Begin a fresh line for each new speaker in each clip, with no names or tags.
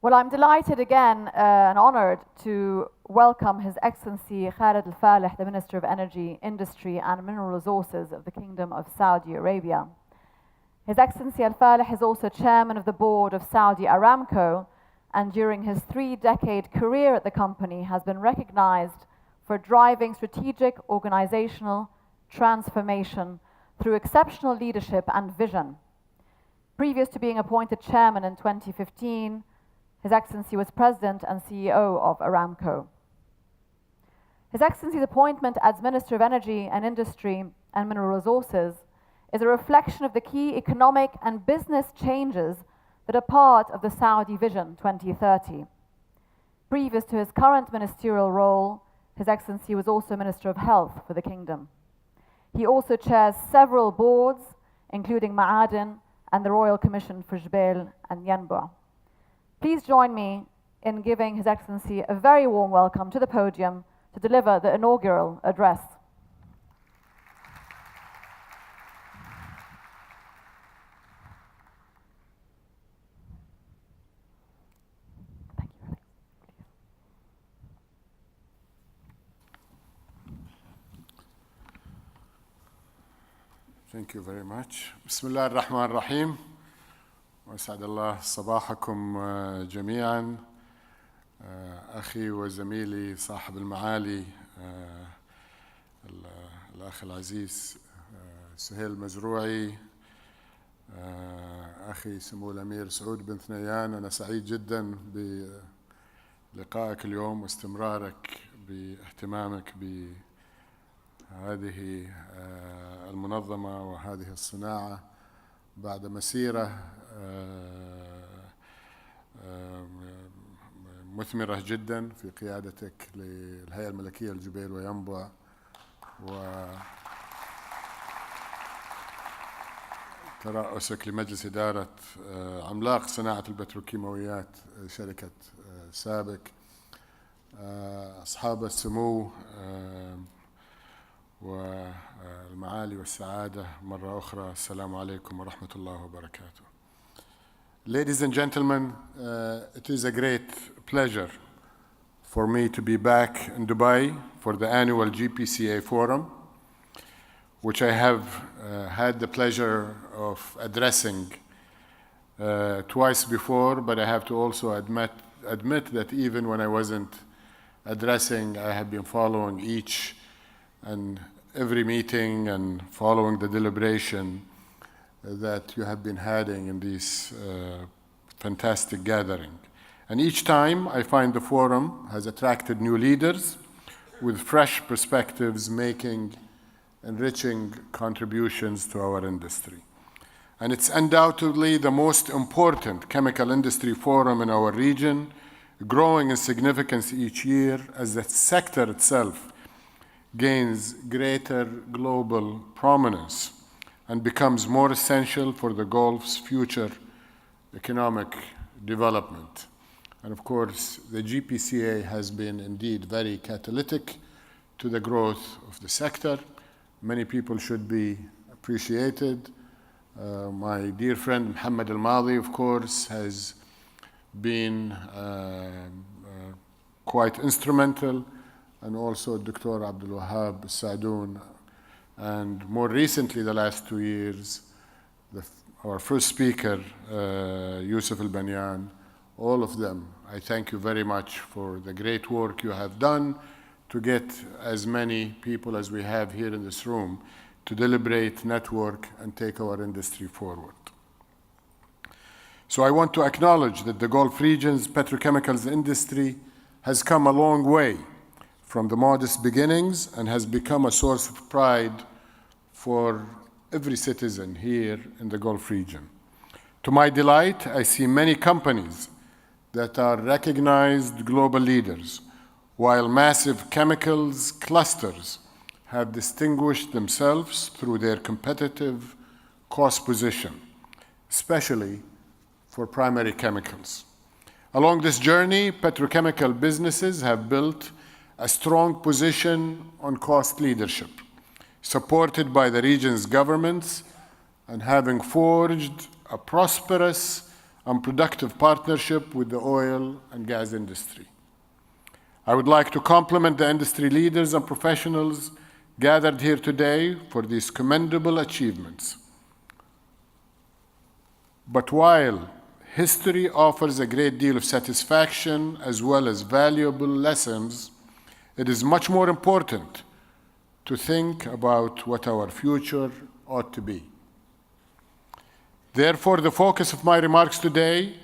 Well, I'm delighted again and honored to welcome His Excellency Khalid Al-Falih, the Minister of Energy, Industry and Mineral Resources of the Kingdom of Saudi Arabia. His Excellency Al-Falih is also Chairman of the Board of Saudi Aramco, and during his 3-decade career at the company has been recognized for driving strategic organizational transformation through exceptional leadership and vision. Previous to being appointed Chairman in 2015, His Excellency was President and CEO of Aramco. His Excellency's appointment as Minister of Energy and Industry and Mineral Resources is a reflection of the key economic and business changes that are part of the Saudi Vision 2030. Previous to his current ministerial role, His Excellency was also Minister of Health for the Kingdom. He also chairs several boards, including Ma'adin and the Royal Commission for Jbel and Yanbu'. Please join me in giving His Excellency a very warm welcome to the podium to deliver the inaugural address.
Thank you very much. Bismillah ar-Rahman ar-Rahim. وأسعد الله صباحكم جميعا. أخي وزميلي صاحب المعالي الأخ العزيز سهيل مزروعي، أخي سمو الأمير سعود بن ثنيان، أنا سعيد جدا بلقائك اليوم واستمرارك باهتمامك بهذه المنظمة وهذه الصناعة بعد مسيرة مثمرة جدا في قيادتك للهيئة الملكية لجبيل وينبع وترأسك لمجلس إدارة عملاق صناعة البتروكيماويات شركة سابك، أصحاب السمو والمعالي والسعادة مرة أخرى، السلام عليكم ورحمة الله وبركاته. Ladies and gentlemen, it is a great pleasure for me to be back in Dubai for the annual GPCA forum, which I have had the pleasure of addressing twice before, but I have to also admit that even when I wasn't addressing, I have been following each and every meeting and following the deliberation that you have been having in this fantastic gathering. And each time I find the forum has attracted new leaders with fresh perspectives, making enriching contributions to our industry. And it's undoubtedly the most important chemical industry forum in our region, growing in significance each year as the sector itself gains greater global prominence and becomes more essential for the Gulf's future economic development. And of course, the GPCA has been indeed very catalytic to the growth of the sector. Many people should be appreciated. My dear friend Muhammad Al-Madi, of course, has been quite instrumental, and also Dr. Abdul Wahab Sadoun, and more recently, the last 2 years, our first speaker, Yusuf Al-Banyan, all of them, I thank you very much for the great work you have done to get as many people as we have here in this room to deliberate, network, and take our industry forward. So I want to acknowledge that the Gulf region's petrochemicals industry has come a long way from the modest beginnings and has become a source of pride for every citizen here in the Gulf region. To my delight, I see many companies that are recognized global leaders, while massive chemicals clusters have distinguished themselves through their competitive cost position, especially for primary chemicals. Along this journey, petrochemical businesses have built a strong position on cost leadership, supported by the region's governments and having forged a prosperous and productive partnership with the oil and gas industry. I would like to compliment the industry leaders and professionals gathered here today for these commendable achievements. But while history offers a great deal of satisfaction as well as valuable lessons, it is much more important to think about what our future ought to be. Therefore, the focus of my remarks today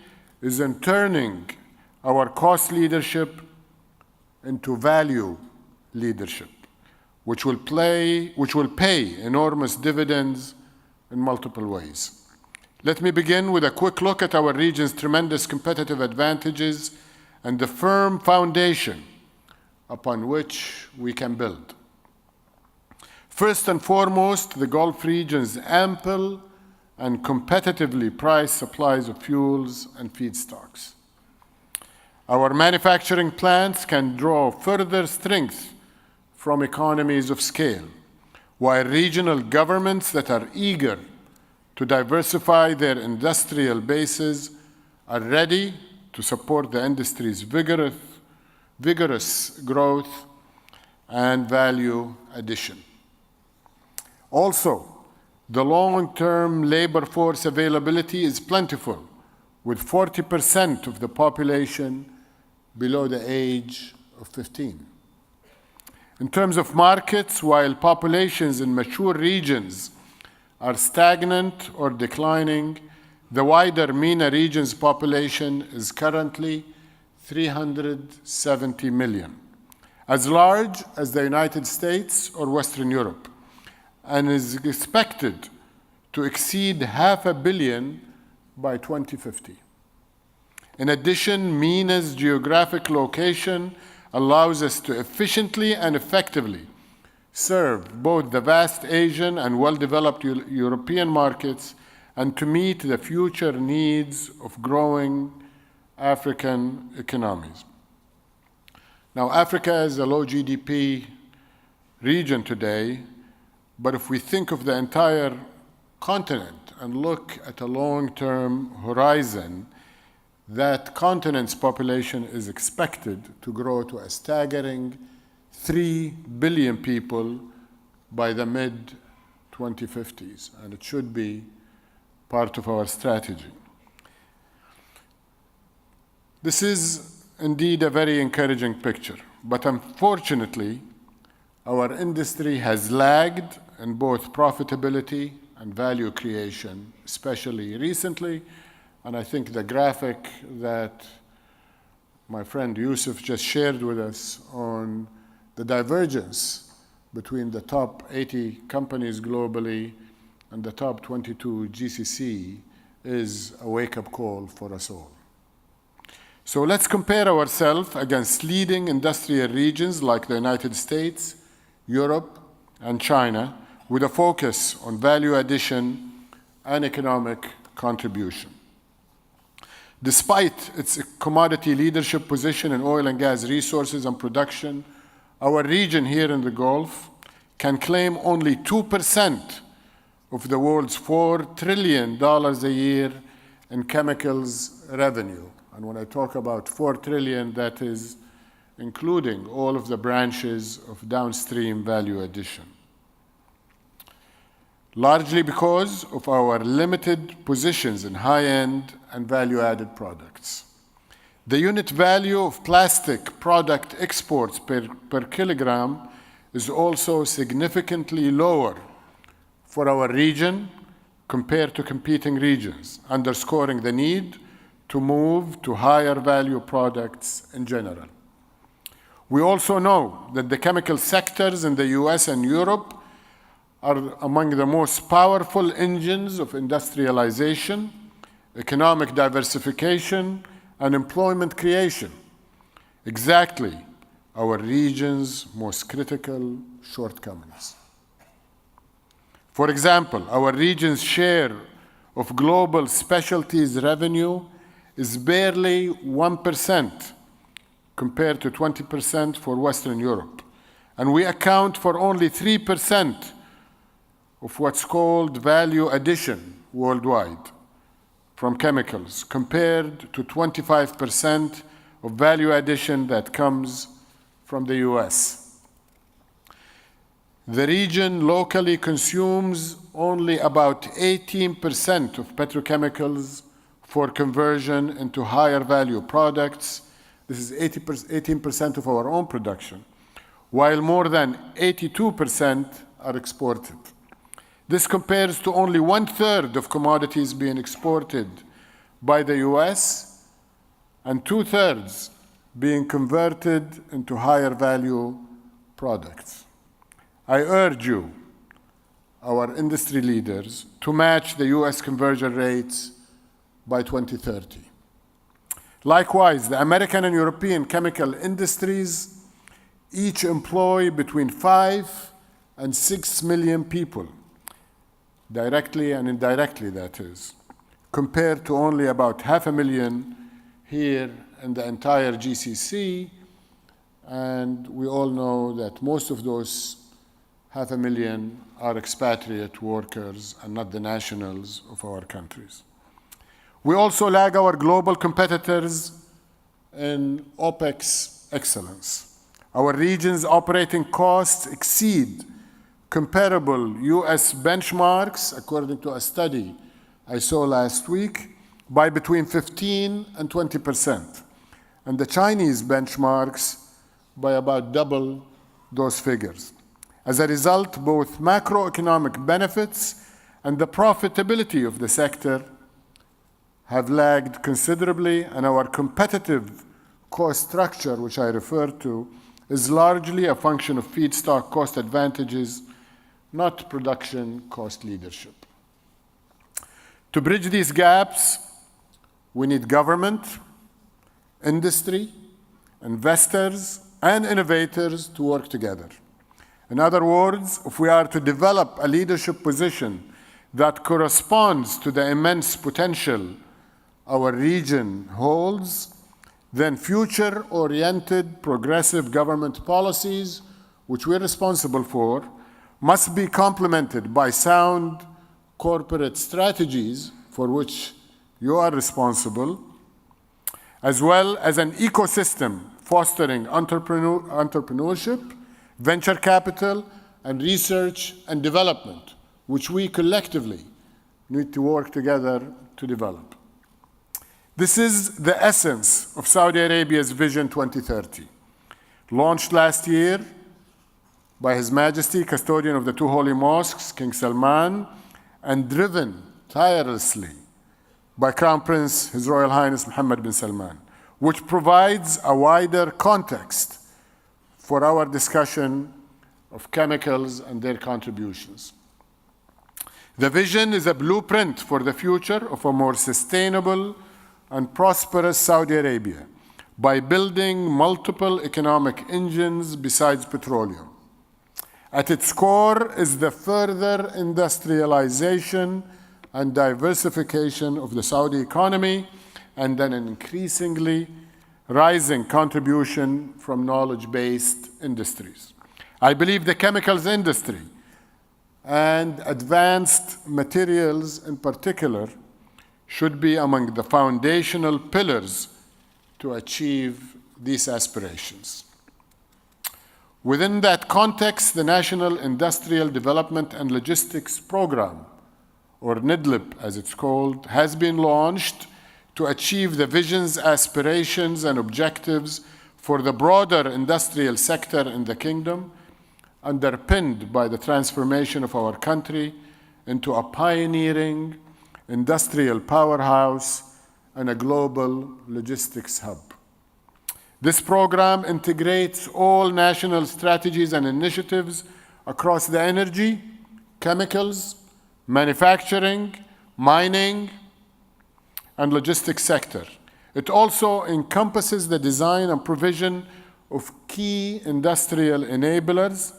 is on turning our cost leadership into value leadership, which will pay enormous dividends in multiple ways. Let me begin with a quick look at our region's tremendous competitive advantages and the firm foundation upon which we can build. First and foremost, the Gulf region's ample and competitively priced supplies of fuels and feedstocks. Our manufacturing plants can draw further strength from economies of scale, while regional governments that are eager to diversify their industrial bases are ready to support the industry's vigorous growth and value addition. Also, the long-term labor force availability is plentiful, with 40% of the population below the age of 15. In terms of markets, while populations in mature regions are stagnant or declining, the wider MENA region's population is currently 370 million, as large as the United States or Western Europe, and is expected to exceed 500 million by 2050. In addition, MENA's geographic location allows us to efficiently and effectively serve both the vast Asian and well-developed European markets and to meet the future needs of growing African economies. Now, Africa is a low GDP region today, but if we think of the entire continent and look at a long-term horizon, that continent's population is expected to grow to a staggering 3 billion people by the mid-2050s, and it should be part of our strategy. This is indeed a very encouraging picture, but unfortunately, our industry has lagged in both profitability and value creation, especially recently, and I think the graphic that my friend Yusuf just shared with us on the divergence between the top 80 companies globally and the top 22 GCC is a wake-up call for us all. So let's compare ourselves against leading industrial regions like the United States, Europe, and China, with a focus on value addition and economic contribution. Despite its commodity leadership position in oil and gas resources and production, our region here in the Gulf can claim only 2% of the world's $4 trillion a year in chemicals revenue. And when I talk about 4 trillion, that is including all of the branches of downstream value addition. Largely because of our limited positions in high-end and value-added products. The unit value of plastic product exports per kilogram is also significantly lower for our region compared to competing regions, underscoring the need to move to higher value products in general. We also know that the chemical sectors in the US and Europe are among the most powerful engines of industrialization, economic diversification, and employment creation. Exactly our region's most critical shortcomings. For example, our region's share of global specialties revenue is barely 1% compared to 20% for Western Europe. And we account for only 3% of what's called value addition worldwide, from chemicals compared to 25% of value addition that comes from the US. The region locally consumes only about 18% of petrochemicals for conversion into higher value products. This is 18% of our own production, while more than 82% are exported. This compares to only 1/3 of commodities being exported by the US and 2/3 being converted into higher value products. I urge you, our industry leaders, to match the US conversion rates by 2030. Likewise, the American and European chemical industries each employ between 5 and 6 million people, directly and indirectly, that is, compared to only about 500,000 here in the entire GCC, and we all know that most of those 500,000 are expatriate workers and not the nationals of our countries. We also lag our global competitors in OPEX excellence. Our region's operating costs exceed comparable US benchmarks, according to a study I saw last week, by between 15 and 20%, and the Chinese benchmarks by about double those figures. As a result, both macroeconomic benefits and the profitability of the sector have lagged considerably, and our competitive cost structure, which I referred to, is largely a function of feedstock cost advantages, not production cost leadership. To bridge these gaps, we need government, industry, investors, and innovators to work together. In other words, if we are to develop a leadership position that corresponds to the immense potential our region holds, then future-oriented progressive government policies, which we're responsible for, must be complemented by sound corporate strategies, for which you are responsible, as well as an ecosystem fostering entrepreneurship, venture capital, and research and development, which we collectively need to work together to develop. This is the essence of Saudi Arabia's Vision 2030, launched last year by His Majesty, custodian of the two holy mosques, King Salman, and driven tirelessly by Crown Prince, His Royal Highness Mohammed bin Salman, which provides a wider context for our discussion of chemicals and their contributions. The vision is a blueprint for the future of a more sustainable and prosperous Saudi Arabia by building multiple economic engines besides petroleum. At its core is the further industrialization and diversification of the Saudi economy, and then an increasingly rising contribution from knowledge-based industries. I believe the chemicals industry and advanced materials in particular should be among the foundational pillars to achieve these aspirations. Within that context, the National Industrial Development and Logistics Program, or NIDLIP as it's called, has been launched to achieve the vision's aspirations and objectives for the broader industrial sector in the kingdom, underpinned by the transformation of our country into a pioneering industrial powerhouse and a global logistics hub. This program integrates all national strategies and initiatives across the energy, chemicals, manufacturing, mining, and logistics sector. It also encompasses the design and provision of key industrial enablers,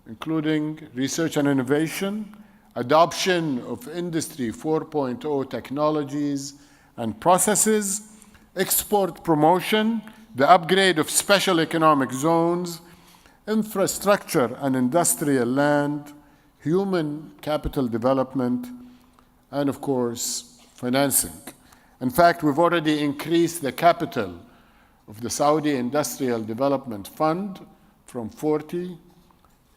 including research and innovation, adoption of Industry 4.0 technologies and processes, export promotion, the upgrade of special economic zones, infrastructure and industrial land, human capital development, and of course, financing. In fact, we've already increased the capital of the Saudi Industrial Development Fund from 40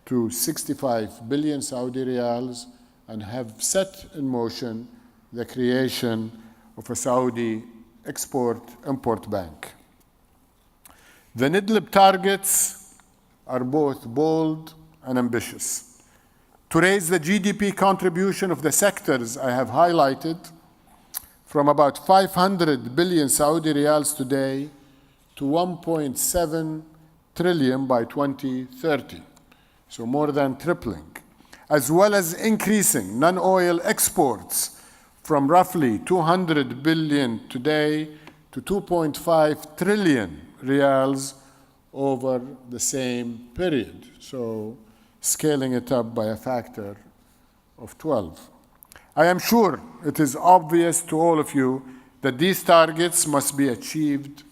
to 65 billion Saudi riyals and have set in motion the creation of a Saudi Export-Import Bank. The NIDLIB targets are both bold and ambitious. To raise the GDP contribution of the sectors I have highlighted from about 500 billion Saudi riyals today to 1.7 trillion by 2030, so more than tripling, as well as increasing non-oil exports from roughly 200 billion today to 2.5 trillion riyals over the same period, so scaling it up by a factor of 12. I am sure it is obvious to all of you that these targets must be achieved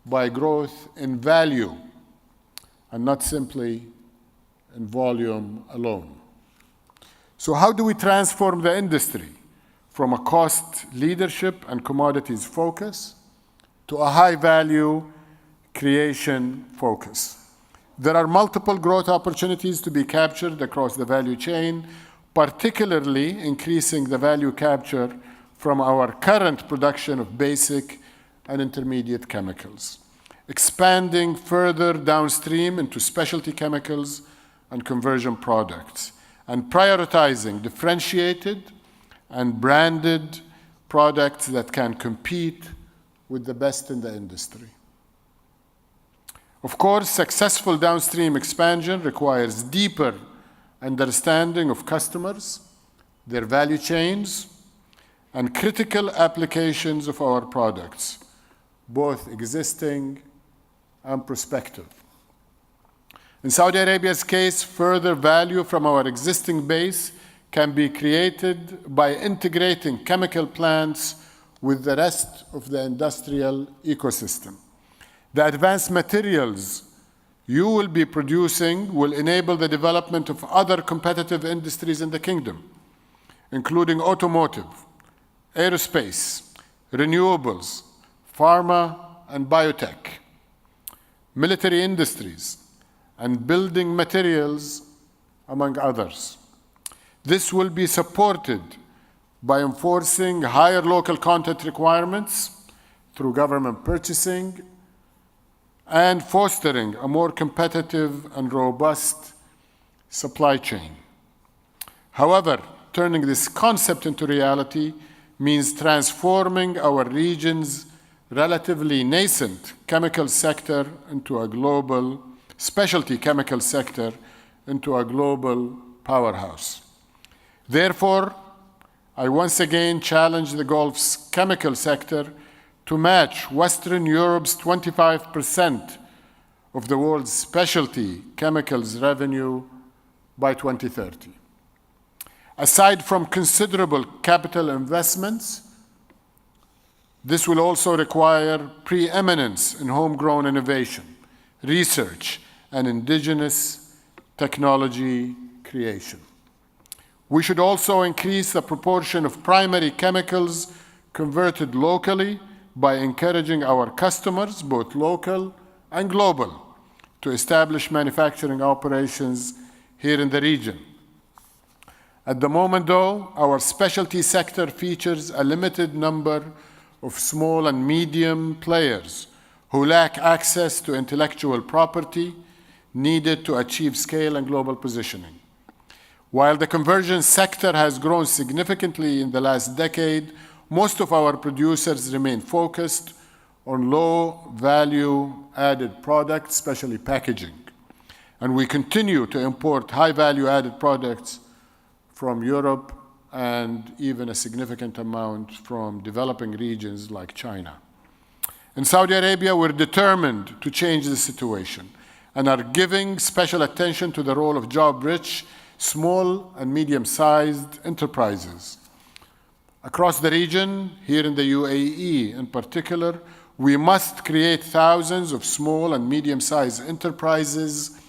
by growth in value and not simply in volume alone. So how do we transform the industry from a cost leadership and commodities focus to a high-value creation focus? There are multiple growth opportunities to be captured across the value chain, particularly increasing the value capture from our current production of basic and intermediate chemicals, expanding further downstream into specialty chemicals and conversion products, and prioritizing differentiated and branded products that can compete with the best in the industry. Of course, successful downstream expansion requires deeper understanding of customers, their value chains, and critical applications of our products, both existing and prospective. In Saudi Arabia's case, further value from our existing base can be created by integrating chemical plants with the rest of the industrial ecosystem. The advanced materials you will be producing will enable the development of other competitive industries in the kingdom, including automotive, aerospace, renewables, pharma and biotech, military industries, and building materials, among others. This will be supported by enforcing higher local content requirements through government purchasing and fostering a more competitive and robust supply chain. However, turning this concept into reality means transforming our region's relatively nascent chemical sector into a global, specialty chemical sector into a global powerhouse. Therefore, I once again challenge the Gulf's chemical sector to match Western Europe's 25% of the world's specialty chemicals revenue by 2030. Aside from considerable capital investments, this will also require preeminence in homegrown innovation, research, and indigenous technology creation. We should also increase the proportion of primary chemicals converted locally by encouraging our customers, both local and global, to establish manufacturing operations here in the region. At the moment, though, our specialty sector features a limited number of small and medium players who lack access to intellectual property needed to achieve scale and global positioning. While the conversion sector has grown significantly in the last decade, most of our producers remain focused on low-value added products, especially packaging. And we continue to import high-value added products from Europe and even a significant amount from developing regions like China. In Saudi Arabia, we're determined to change the situation and are giving special attention to the role of job-rich, small and medium-sized enterprises. Across the region, here in the UAE in particular, we must create thousands of small and medium-sized enterprises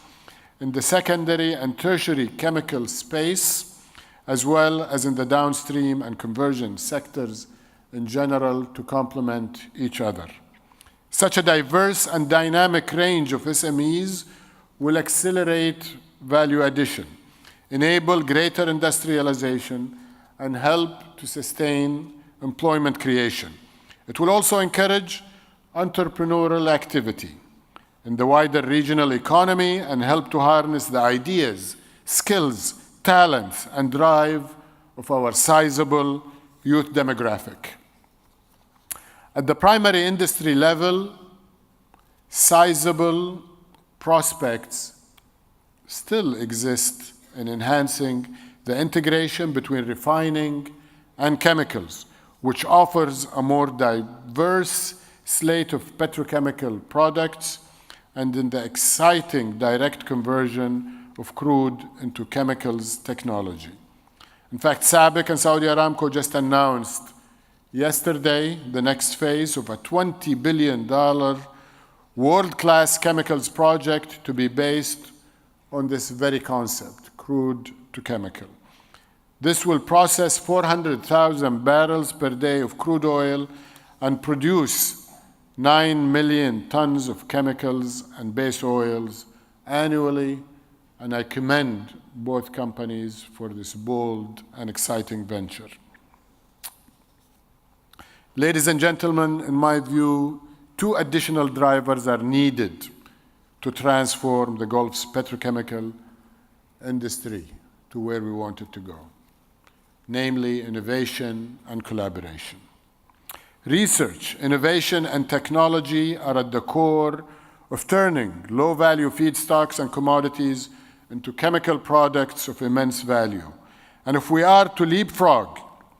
in the secondary and tertiary chemical space, as well as in the downstream and conversion sectors in general to complement each other. Such a diverse and dynamic range of SMEs will accelerate value addition, enable greater industrialization, and help to sustain employment creation. It will also encourage entrepreneurial activity in the wider regional economy and help to harness the ideas, skills, talents, and drive of our sizable youth demographic. At the primary industry level, sizable prospects still exist in enhancing the integration between refining and chemicals, which offers a more diverse slate of petrochemical products and in the exciting direct conversion of crude into chemicals technology. In fact, SABIC and Saudi Aramco just announced yesterday the next phase of a $20 billion world-class chemicals project to be based on this very concept, crude to chemical. This will process 400,000 barrels per day of crude oil and produce 9 million tons of chemicals and base oils annually, and I commend both companies for this bold and exciting venture. Ladies and gentlemen, in my view, two additional drivers are needed to transform the Gulf's petrochemical industry to where we want it to go, namely innovation and collaboration. Research, innovation, and technology are at the core of turning low-value feedstocks and commodities into chemical products of immense value. And if we are to leapfrog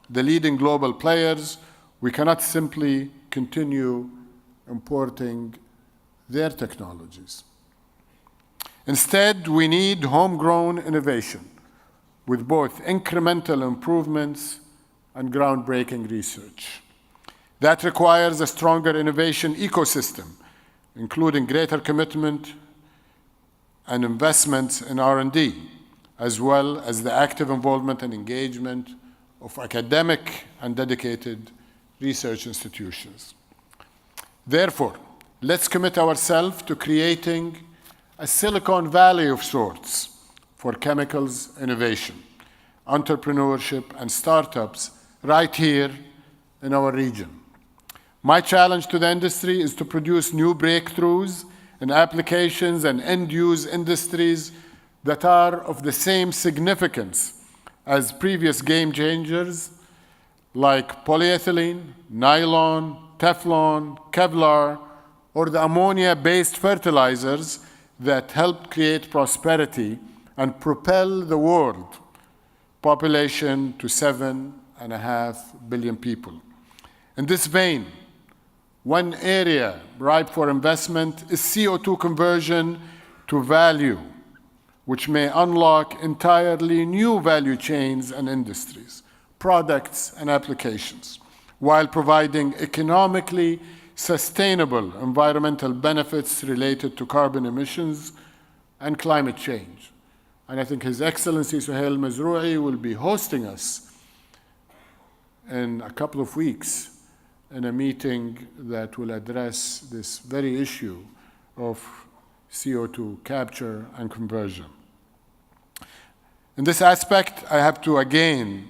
the leading global players, we cannot simply continue importing their technologies. Instead, we need homegrown innovation with both incremental improvements and groundbreaking research. That requires a stronger innovation ecosystem, including greater commitment and investments in R&D, as well as the active involvement and engagement of academic and dedicated research institutions. Therefore, let's commit ourselves to creating a Silicon Valley of sorts for chemicals innovation, entrepreneurship, and startups right here in our region. My challenge to the industry is to produce new breakthroughs in applications and end-use industries that are of the same significance as previous game changers like polyethylene, nylon, Teflon, Kevlar, or the ammonia-based fertilizers that help create prosperity and propel the world population to 7.5 billion people. In this vein, one area ripe for investment is CO2 conversion to value, which may unlock entirely new value chains and industries, products and applications, while providing economically sustainable environmental benefits related to carbon emissions and climate change. And I think His Excellency Suhail Mazrou'i will be hosting us in a couple of weeks in a meeting that will address this very issue of CO2 capture and conversion. In this aspect, I have to again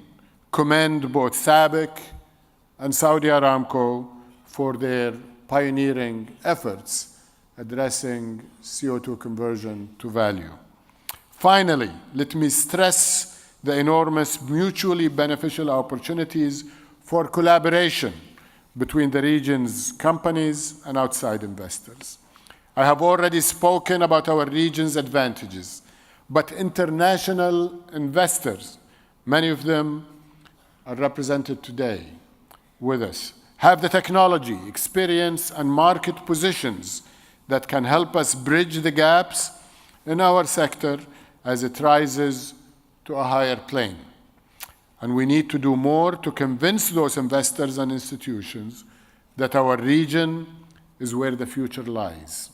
commend both SABIC and Saudi Aramco for their pioneering efforts addressing CO2 conversion to value. Finally, let me stress the enormous mutually beneficial opportunities for collaboration between the region's companies and outside investors. I have already spoken about our region's advantages, but international investors, many of them are represented today with us, have the technology, experience, and market positions that can help us bridge the gaps in our sector as it rises to a higher plane. And we need to do more to convince those investors and institutions that our region is where the future lies,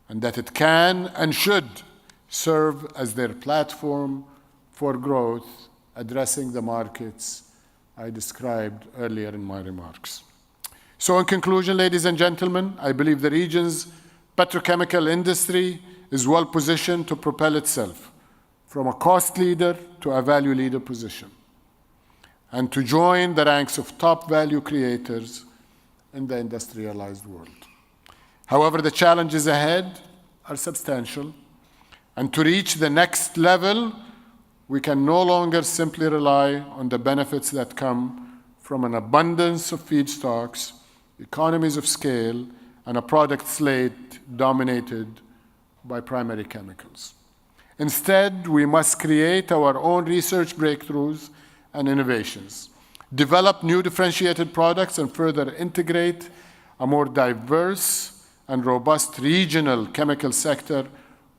and that it can and should serve as their platform for growth, addressing the markets I described earlier in my remarks. So in conclusion, ladies and gentlemen, I believe the region's petrochemical industry is well positioned to propel itself from a cost leader to a value leader position, and to join the ranks of top value creators in the industrialized world. However, the challenges ahead are substantial, and to reach the next level, we can no longer simply rely on the benefits that come from an abundance of feedstocks, economies of scale, and a product slate dominated by primary chemicals. Instead, we must create our own research breakthroughs and innovations, develop new differentiated products, and further integrate a more diverse and robust regional chemical sector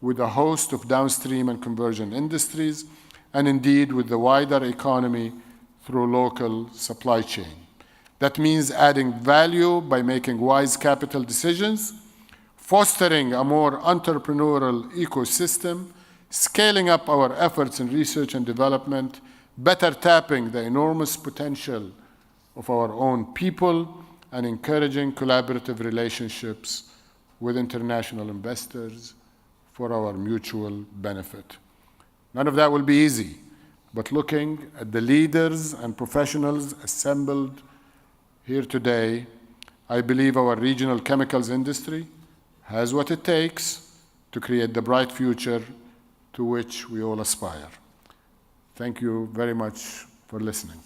with a host of downstream and conversion industries, and indeed with the wider economy through local supply chain. That means adding value by making wise capital decisions, fostering a more entrepreneurial ecosystem, scaling up our efforts in research and development, better tapping the enormous potential of our own people, and encouraging collaborative relationships with international investors for our mutual benefit. None of that will be easy, but looking at the leaders and professionals assembled here today, I believe our regional chemicals industry has what it takes to create the bright future to which we all aspire. Thank you very much for listening.